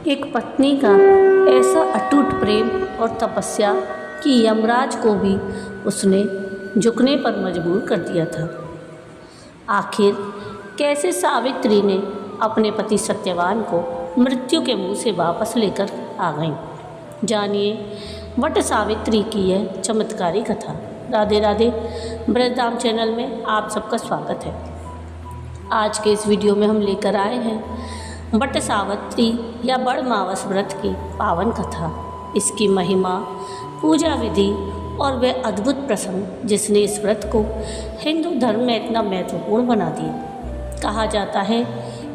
एक पत्नी का ऐसा अटूट प्रेम और तपस्या कि यमराज को भी उसने झुकने पर मजबूर कर दिया था। आखिर कैसे सावित्री ने अपने पति सत्यवान को मृत्यु के मुंह से वापस लेकर आ गईं, जानिए वट सावित्री की यह चमत्कारी कथा। राधे राधे। ब्रजधाम चैनल में आप सबका स्वागत है। आज के इस वीडियो में हम लेकर आए हैं वट सावित्री या बड़ मावस व्रत की पावन कथा, इसकी महिमा, पूजा विधि और वह अद्भुत प्रसंग जिसने इस व्रत को हिंदू धर्म में इतना महत्वपूर्ण बना दिया। कहा जाता है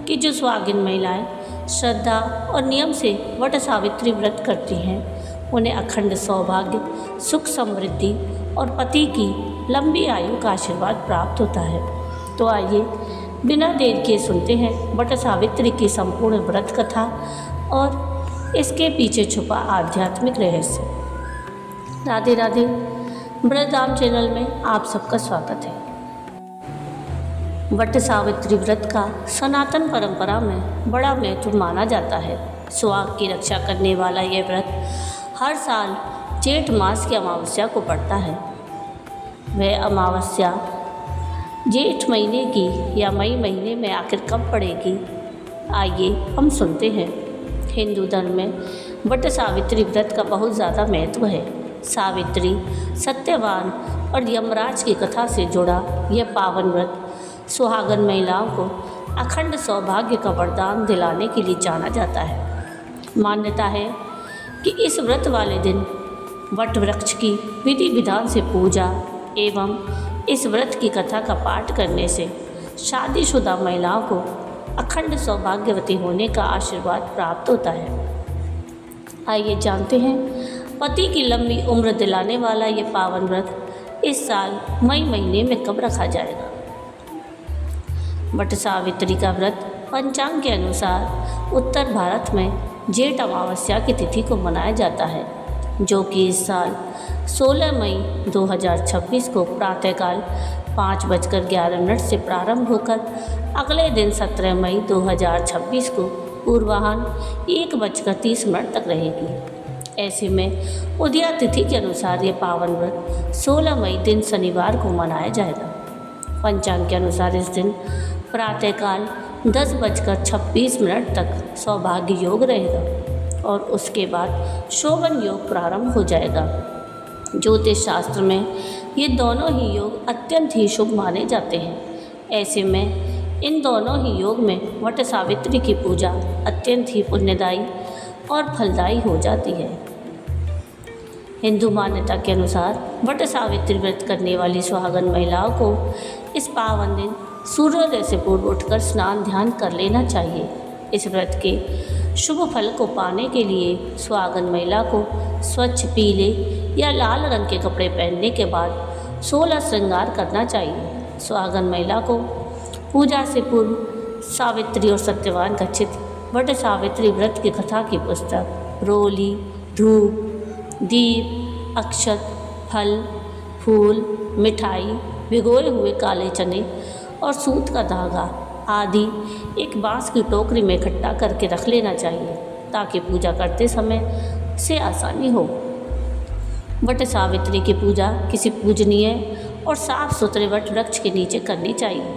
कि जो सुहागिन महिलाएं श्रद्धा और नियम से वट सावित्री व्रत करती हैं उन्हें अखंड सौभाग्य, सुख, समृद्धि और पति की लंबी आयु का आशीर्वाद प्राप्त होता है। तो आइए बिना देर किए सुनते हैं वट सावित्री की संपूर्ण व्रत कथा और इसके पीछे छुपा आध्यात्मिक रहस्य। राधे राधे। ब्रजधाम चैनल में आप सबका स्वागत है। वट सावित्री व्रत का सनातन परंपरा में बड़ा महत्व माना जाता है। सुहाग की रक्षा करने वाला यह व्रत हर साल जेठ मास की अमावस्या को पड़ता है। वह अमावस्या जेठ महीने की या मई महीने में आखिर कब पड़ेगी, आइए हम सुनते हैं। हिंदू धर्म में वट सावित्री व्रत का बहुत ज़्यादा महत्व है। सावित्री, सत्यवान और यमराज की कथा से जुड़ा यह पावन व्रत सुहागन महिलाओं को अखंड सौभाग्य का वरदान दिलाने के लिए जाना जाता है। मान्यता है कि इस व्रत वाले दिन वट वृक्ष की विधि विधान से पूजा एवं इस व्रत की कथा का पाठ करने से शादीशुदा महिलाओं को अखंड सौभाग्यवती होने का आशीर्वाद प्राप्त होता है। आइए जानते हैं पति की लंबी उम्र दिलाने वाला ये पावन व्रत इस साल मई महीने में कब रखा जाएगा। वट सावित्री का व्रत पंचांग के अनुसार उत्तर भारत में जेठ अमावस्या की तिथि को मनाया जाता है, जो कि इस साल 16 मई 2026 को प्रातःकाल 5:11 से प्रारंभ होकर अगले दिन 17 मई 2026 को पूर्वाह्न 1:30 तक रहेगी। ऐसे में उदया तिथि के अनुसार ये पावन व्रत 16 मई दिन शनिवार को मनाया जाएगा। पंचांग के अनुसार इस दिन प्रातःकाल 10:26 तक सौभाग्य योग रहेगा और उसके बाद शोभन योग प्रारंभ हो जाएगा। ज्योतिष शास्त्र में ये दोनों ही योग अत्यंत ही शुभ माने जाते हैं। ऐसे में इन दोनों ही योग में वट सावित्री की पूजा अत्यंत ही पुण्यदायी और फलदायी हो जाती है। हिंदू मान्यता के अनुसार वट सावित्री व्रत करने वाली सुहागन महिलाओं को इस पावन दिन सूर्योदय से पूर्व उठकर स्नान ध्यान कर लेना चाहिए। इस व्रत के शुभ फल को पाने के लिए सुहागन महिला को स्वच्छ पीले या लाल रंग के कपड़े पहनने के बाद 16 श्रृंगार करना चाहिए। सुहागन महिला को पूजा से पूर्व सावित्री और सत्यवान का चित्र, वट सावित्री व्रत की कथा की पुस्तक, रोली, धूप, दीप, अक्षत, फल, फूल, मिठाई, भिगोए हुए काले चने और सूत का धागा आदि एक बांस की टोकरी में इकट्ठा करके रख लेना चाहिए ताकि पूजा करते समय से आसानी हो। वट सावित्री की पूजा किसी पूजनीय और साफ सुथरे वट वृक्ष के नीचे करनी चाहिए।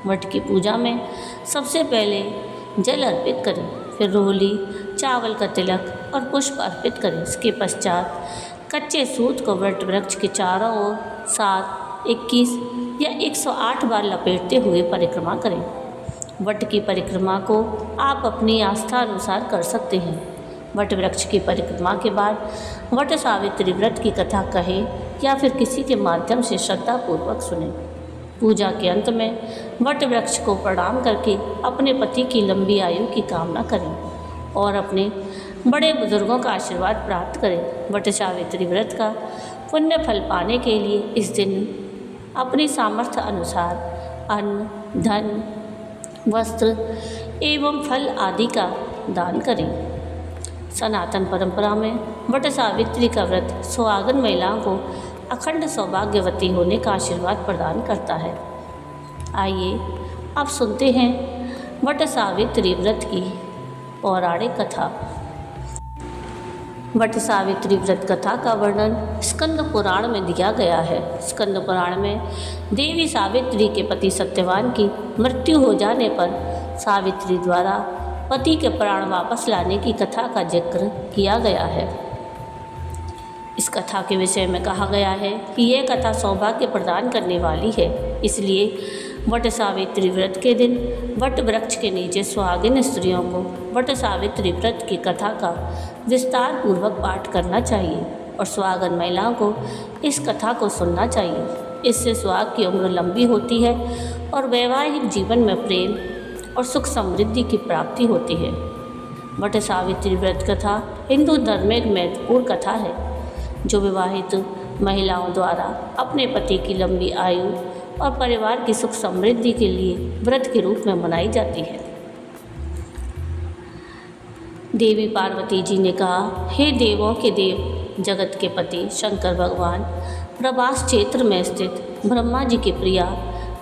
वट की पूजा में सबसे पहले जल अर्पित करें, फिर रोली, चावल का तिलक और पुष्प अर्पित करें। इसके पश्चात कच्चे सूत को वट वृक्ष के चारों ओर 7, 21 या 108 बार लपेटते हुए परिक्रमा करें। वट की परिक्रमा को आप अपनी आस्था अनुसार कर सकते हैं। वट वृक्ष की परिक्रमा के बाद वट सावित्री व्रत की कथा कहें या फिर किसी के माध्यम से श्रद्धापूर्वक सुनें। पूजा के अंत में वट वृक्ष को प्रणाम करके अपने पति की लंबी आयु की कामना करें और अपने बड़े बुजुर्गों का आशीर्वाद प्राप्त करें। वट सावित्री व्रत का पुण्य फल पाने के लिए इस दिन अपनी सामर्थ्य अनुसार अन्न, धन, वस्त्र एवं फल आदि का दान करें। सनातन परंपरा में वट सावित्री का व्रत सुहागन महिलाओं को अखंड सौभाग्यवती होने का आशीर्वाद प्रदान करता है। आइए अब सुनते हैं वट सावित्री व्रत की पौराणिक कथा। वट सावित्री व्रत कथा का वर्णन स्कंद पुराण में दिया गया है। स्कंद पुराण में देवी सावित्री के पति सत्यवान की मृत्यु हो जाने पर सावित्री द्वारा पति के प्राण वापस लाने की कथा का जिक्र किया गया है। इस कथा के विषय में कहा गया है कि यह कथा सौभाग्य प्रदान करने वाली है, इसलिए वट सावित्री व्रत के दिन वट वृक्ष के नीचे सुहागिन स्त्रियों को वट सावित्री व्रत की कथा का विस्तार पूर्वक पाठ करना चाहिए और सुहागन महिलाओं को इस कथा को सुनना चाहिए। इससे सुहाग की उम्र लंबी होती है और वैवाहिक जीवन में प्रेम और सुख समृद्धि की प्राप्ति होती है। वट सावित्री व्रत कथा हिंदू धर्म में एक महत्वपूर्ण कथा है जो विवाहित महिलाओं द्वारा अपने पति की लंबी आयु और परिवार की सुख समृद्धि के लिए व्रत के रूप में मनाई जाती है। देवी पार्वती जी ने कहा, हे देवों के देव, जगत के पति शंकर भगवान, प्रभास क्षेत्र में स्थित ब्रह्मा जी की प्रिया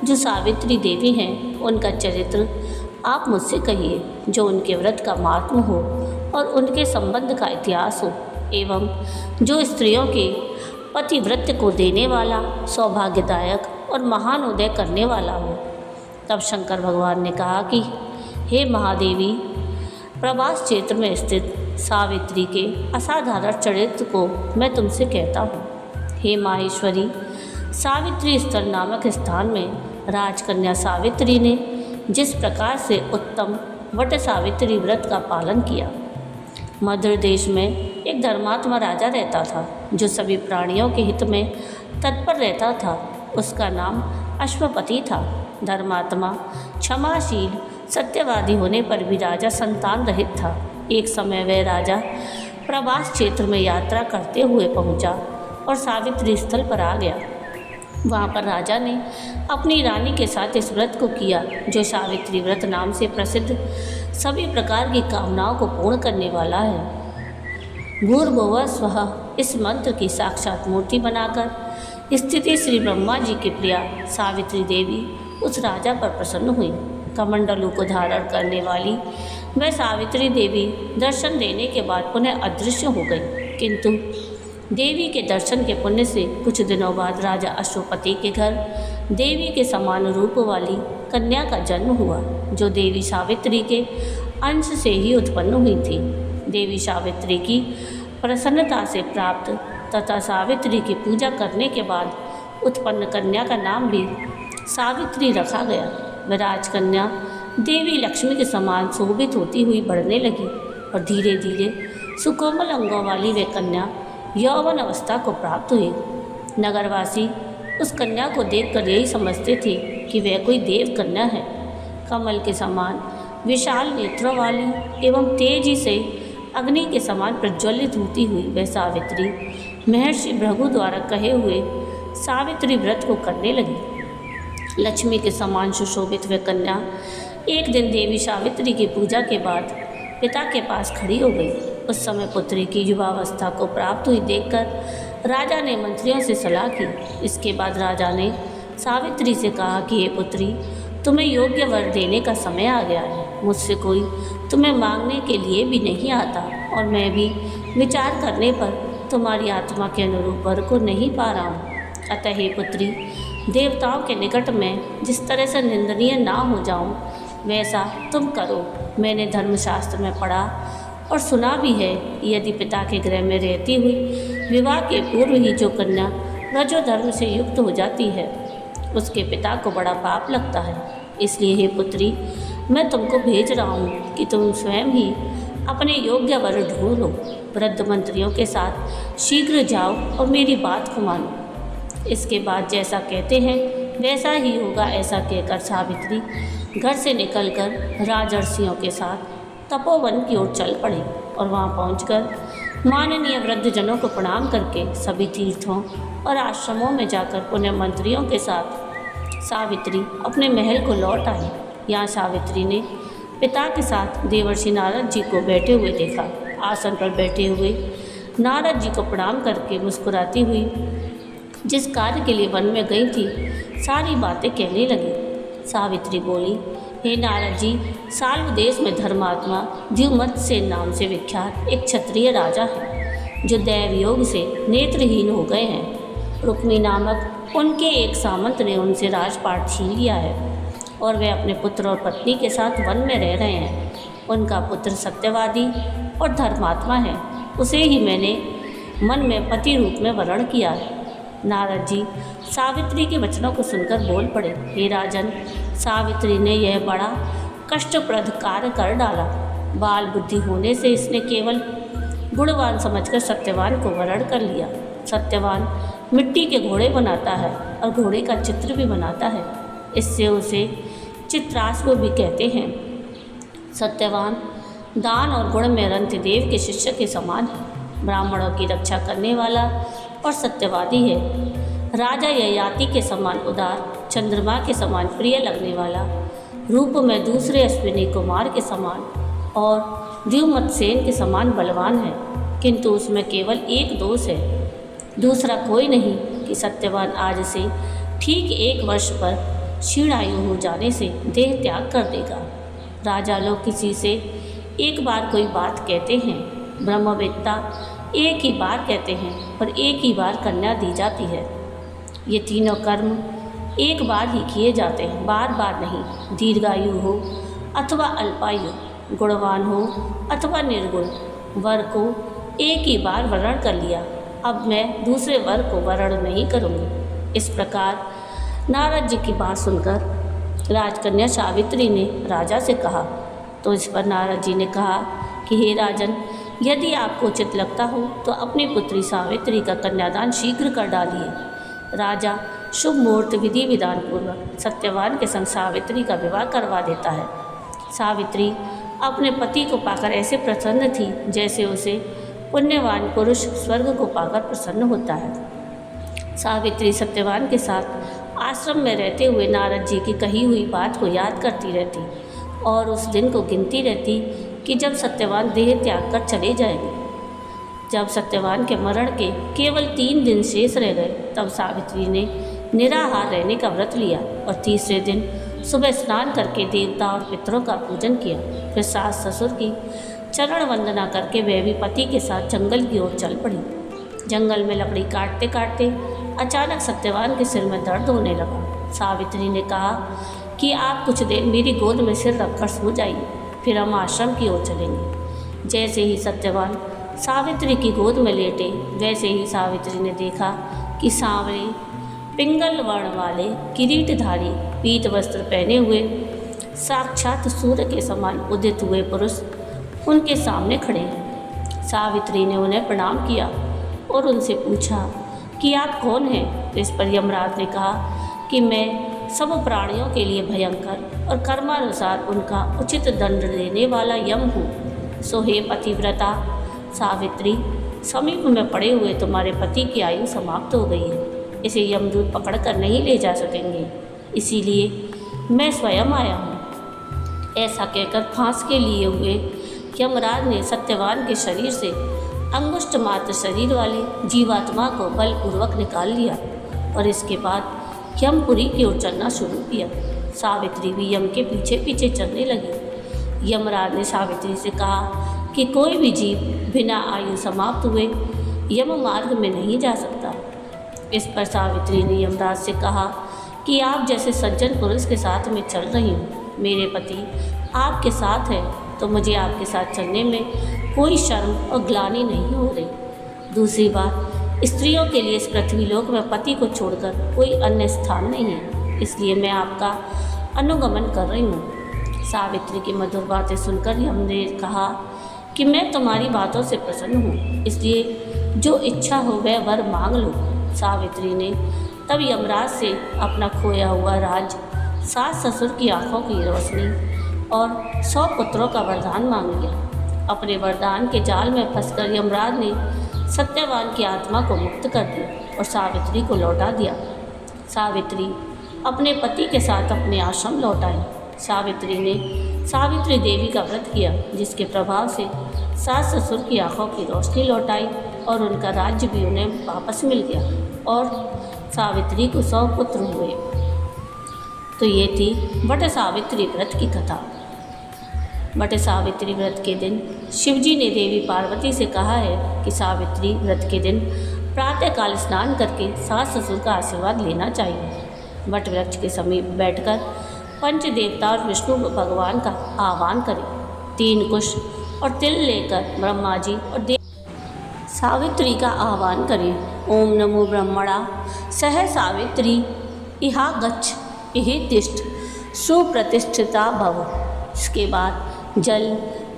जो सावित्री देवी हैं, उनका चरित्र आप मुझसे कहिए, जो उनके व्रत का महात्म्य हो और उनके संबंध का इतिहास हो, एवं जो स्त्रियों के पतिव्रत को देने वाला, सौभाग्यदायक और महान उदय करने वाला हो। तब शंकर भगवान ने कहा कि हे महादेवी, प्रभास क्षेत्र में स्थित सावित्री के असाधारण चरित्र को मैं तुमसे कहता हूँ। हे माहेश्वरी, सावित्री स्थल नामक स्थान में राजकन्या सावित्री ने जिस प्रकार से उत्तम वट सावित्री व्रत का पालन किया। मध्य देश में एक धर्मात्मा राजा रहता था जो सभी प्राणियों के हित में तत्पर रहता था। उसका नाम अश्वपति था। धर्मात्मा क्षमाशील सत्यवादी होने पर भी राजा संतान रहित था। एक समय वह राजा प्रभास क्षेत्र में यात्रा करते हुए पहुंचा और सावित्री स्थल पर आ गया। वहाँ पर राजा ने अपनी रानी के साथ इस व्रत को किया जो सावित्री व्रत नाम से प्रसिद्ध सभी प्रकार की कामनाओं को पूर्ण करने वाला है। भूर्भुवः स्वः इस मंत्र की साक्षात मूर्ति बनाकर स्थिति श्री ब्रह्मा जी की प्रिया सावित्री देवी उस राजा पर प्रसन्न हुई। कमंडलों को धारण करने वाली वह सावित्री देवी दर्शन देने के बाद पुनः अदृश्य हो गई, किंतु देवी के दर्शन के पुण्य से कुछ दिनों बाद राजा अश्वपति के घर देवी के समान रूप वाली कन्या का जन्म हुआ जो देवी सावित्री के अंश से ही उत्पन्न हुई थी। देवी सावित्री की प्रसन्नता से प्राप्त तथा सावित्री की पूजा करने के बाद उत्पन्न कन्या का नाम भी सावित्री रखा गया। वह राजकन्या देवी लक्ष्मी के समान शोभित होती हुई बढ़ने लगी और धीरे धीरे सुकोमल अंगों वाली वह कन्या यौवन अवस्था को प्राप्त हुई। नगरवासी उस कन्या को देखकर यही समझते थे कि वह कोई देव कन्या है। कमल के समान विशाल नेत्रों वाली एवं तेजी से अग्नि के समान प्रज्वलित होती हुई वह सावित्री महर्षि भृगु द्वारा कहे हुए सावित्री व्रत को करने लगी। लक्ष्मी के समान सुशोभित वह कन्या एक दिन देवी सावित्री की पूजा के बाद पिता के पास खड़ी हो गई। उस समय पुत्री की युवावस्था को प्राप्त हुई देखकर राजा ने मंत्रियों से सलाह की। इसके बाद राजा ने सावित्री से कहा कि हे पुत्री, तुम्हें योग्य वर देने का समय आ गया है। मुझसे कोई तुम्हें मांगने के लिए भी नहीं आता और मैं भी विचार करने पर तुम्हारी आत्मा के अनुरूप वर को नहीं पा रहा हूँ। अतः हे पुत्री, देवताओं के निकट में जिस तरह से निंदनीय ना हो जाऊँ वैसा तुम करो। मैंने धर्मशास्त्र में पढ़ा और सुना भी है, यदि पिता के गृह में रहती हुई विवाह के पूर्व ही जो कन्या रजोधर्म से युक्त हो जाती है उसके पिता को बड़ा पाप लगता है। इसलिए हे पुत्री, मैं तुमको भेज रहा हूँ कि तुम स्वयं ही अपने योग्य वर ढूंढ लो। वृद्ध मंत्रियों के साथ शीघ्र जाओ और मेरी बात को मानो। इसके बाद जैसा कहते हैं वैसा ही होगा, ऐसा कहकर सावित्री घर से निकलकर राजर्षियों के साथ तपोवन की ओर चल पड़ी और वहां पहुंचकर माननीय वृद्धजनों को प्रणाम करके सभी तीर्थों और आश्रमों में जाकर पुनः मंत्रियों के साथ सावित्री अपने महल को लौट आई। यहाँ सावित्री ने पिता के साथ देवर्षि नारद जी को बैठे हुए देखा। आसन पर बैठे हुए नारद जी को प्रणाम करके मुस्कुराती हुई जिस कार्य के लिए वन में गई थी सारी बातें कहने लगी। सावित्री बोली, हे नारद जी, साल्व देश में धर्मात्मा द्युमत्सेन नाम से विख्यात एक क्षत्रिय राजा है जो दैव योग से नेत्रहीन हो गए हैं। रुक्मी नामक उनके एक सामंत ने उनसे राजपाट छीन लिया है और वे अपने पुत्र और पत्नी के साथ वन में रह रहे हैं। उनका पुत्र सत्यवादी और धर्मात्मा है, उसे ही मैंने मन में पति रूप में वरण किया है। नारद जी सावित्री के वचनों को सुनकर बोल पड़े, हे राजन, सावित्री ने यह बड़ा कष्टप्रद कार्य कर डाला। बाल बुद्धि होने से इसने केवल गुणवान समझकर सत्यवान को वरण कर लिया। सत्यवान मिट्टी के घोड़े बनाता है और घोड़े का चित्र भी बनाता है, इससे उसे चित्राश्व भी कहते हैं। सत्यवान दान और गुण में रंतिदेव के शिष्य के समान है, ब्राह्मणों की रक्षा करने वाला और सत्यवादी है। राजा ययाति के समान उदार, चंद्रमा के समान प्रिय लगने वाला, रूप में दूसरे अश्विनी कुमार के समान और द्युमत्सेन के समान बलवान है, किंतु उसमें केवल एक दोष है, दूसरा कोई नहीं कि सत्यवान आज से ठीक 1 वर्ष पर क्षीणायु हो जाने से देह त्याग कर देगा। राजा लोग किसी से एक बार कोई बात कहते हैं, ब्रह्मवेत्ता एक ही बार कहते हैं और एक ही बार कन्या दी जाती है। ये तीनों कर्म एक बार ही किए जाते हैं, बार बार नहीं। दीर्घायु हो अथवा अल्पायु, गुणवान हो अथवा निर्गुण, वर को एक ही बार वर्ण कर लिया, अब मैं दूसरे वर को वर्ण नहीं करूँगी। इस प्रकार नारद जी की बात सुनकर राजकन्या सावित्री ने राजा से कहा। तो इस पर नारद जी ने कहा कि हे राजन, यदि आपको उचित लगता हो तो अपनी पुत्री सावित्री का कन्यादान शीघ्र कर डालिए। राजा शुभ मुहूर्त विधि विधान पूर्वक सत्यवान के संग सावित्री का विवाह करवा देता है। सावित्री अपने पति को पाकर ऐसे प्रसन्न थी जैसे उसे पुण्यवान पुरुष स्वर्ग को पाकर प्रसन्न होता है। सावित्री सत्यवान के साथ आश्रम में रहते हुए नारद जी की कही हुई बात को याद करती रहती और उस दिन को गिनती रहती कि जब सत्यवान देह त्याग कर चले जाएंगे। जब सत्यवान के मरण के केवल 3 दिन शेष रह गए, तब सावित्री ने निराहार रहने का व्रत लिया और तीसरे दिन सुबह स्नान करके देवता और पितरों का पूजन किया। फिर सास ससुर की चरण वंदना करके वह भी पति के साथ जंगल की ओर चल पड़ी। जंगल में लकड़ी काटते काटते अचानक सत्यवान के सिर में दर्द होने लगा। सावित्री ने कहा कि आप कुछ देर मेरी गोद में सिर रखकर सो जाइए, फिर हम आश्रम की ओर चलेंगे। जैसे ही सत्यवान सावित्री की गोद में लेटे, वैसे ही सावित्री ने देखा कि सांवरे पिंगल वर्ण वाले किरीटधारी पीत वस्त्र पहने हुए साक्षात सूर्य के समान उदित हुए पुरुष उनके सामने खड़े हैं। सावित्री ने उन्हें प्रणाम किया और उनसे पूछा कि आप कौन हैं। तो इस पर यमराज ने कहा कि मैं सब प्राणियों के लिए भयंकर और कर्मानुसार उनका उचित दंड देने वाला यम हूँ। सो हे पतिव्रता सावित्री, समीप में पड़े हुए तुम्हारे पति की आयु समाप्त हो गई है, इसे यमदूत पकड़ कर नहीं ले जा सकेंगे, इसीलिए मैं स्वयं आया हूँ। ऐसा कहकर फांस के लिए हुए यमराज ने सत्यवान के शरीर से अंगुष्ठ मात्र शरीर वाली जीवात्मा को बलपूर्वक निकाल लिया और इसके बाद यमपुरी की ओर चलना शुरू किया। सावित्री भी यम के पीछे पीछे चलने लगी। यमराज ने सावित्री से कहा कि कोई भी जीव बिना आयु समाप्त हुए यम मार्ग में नहीं जा सकता। इस पर सावित्री ने यमराज से कहा कि आप जैसे सज्जन पुरुष के साथ मैं चल रही हूँ, मेरे पति आपके साथ है तो मुझे आपके साथ चलने में कोई शर्म और ग्लानि नहीं हो रही। दूसरी बात, स्त्रियों के लिए इस पृथ्वीलोक में पति को छोड़कर कोई अन्य स्थान नहीं है, इसलिए मैं आपका अनुगमन कर रही हूँ। सावित्री की मधुर बातें सुनकर यम ने कहा कि मैं तुम्हारी बातों से प्रसन्न हूँ, इसलिए जो इच्छा हो वह वर मांग लो। सावित्री ने तब यमराज से अपना खोया हुआ राज, सास ससुर की आंखों की रोशनी और 100 पुत्रों का वरदान मांग लिया। अपने वरदान के जाल में फंसकर यमराज ने सत्यवान की आत्मा को मुक्त कर दिया और सावित्री को लौटा दिया। सावित्री अपने पति के साथ अपने आश्रम लौट आई। सावित्री ने सावित्री देवी का व्रत किया, जिसके प्रभाव से सास ससुर की आंखों की रोशनी लौट आई और उनका राज्य भी उन्हें वापस मिल गया और सावित्री को 100 पुत्र हुए। तो ये थी वट सावित्री व्रत की कथा। वट सावित्री व्रत के दिन शिवजी ने देवी पार्वती से कहा है कि सावित्री व्रत के दिन प्रातःकाल स्नान करके सास ससुर का आशीर्वाद लेना चाहिए। वट वृक्ष के समीप बैठकर पंच देवता और विष्णु भगवान का आह्वान करें। 3 कुश और तिल लेकर ब्रह्मा जी और सावित्री का आह्वान करें। ओम नमो ब्रह्मणा सह सावित्री इहा गच्छ इहि तिष्ठ सुप्रतिष्ठिता भव। इसके बाद जल,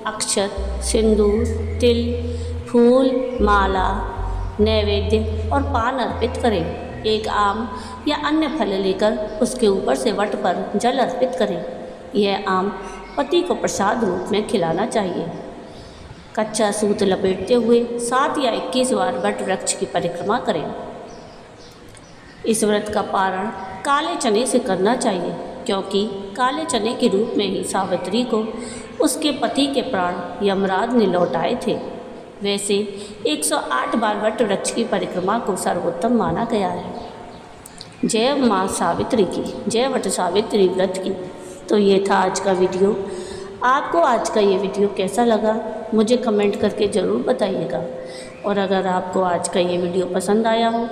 अक्षत, सिंदूर, तिल, फूल, माला, नैवेद्य और पान अर्पित करें। एक आम या अन्य फल लेकर उसके ऊपर से वट पर जल अर्पित करें। यह आम पति को प्रसाद रूप में खिलाना चाहिए। कच्चा सूत लपेटते हुए 7 या 21 बार वट वृक्ष की परिक्रमा करें। इस व्रत का पारण काले चने से करना चाहिए, क्योंकि काले चने के रूप में ही सावित्री को उसके पति के प्राण यमराज ने लौटाए थे। वैसे 108 बार वट वृक्ष की परिक्रमा को सर्वोत्तम माना गया है। जय माँ सावित्री की, जय वट सावित्री व्रत की। तो ये था आज का वीडियो। आपको आज का ये वीडियो कैसा लगा मुझे कमेंट करके ज़रूर बताइएगा। और अगर आपको आज का ये वीडियो पसंद आया हो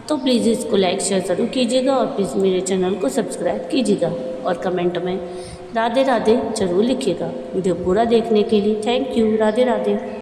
तो प्लीज़ इसको लाइक शेयर ज़रूर कीजिएगा और प्लीज़ मेरे चैनल को सब्सक्राइब कीजिएगा और कमेंट में राधे राधे ज़रूर लिखिएगा। वीडियो पूरा देखने के लिए थैंक यू। राधे राधे।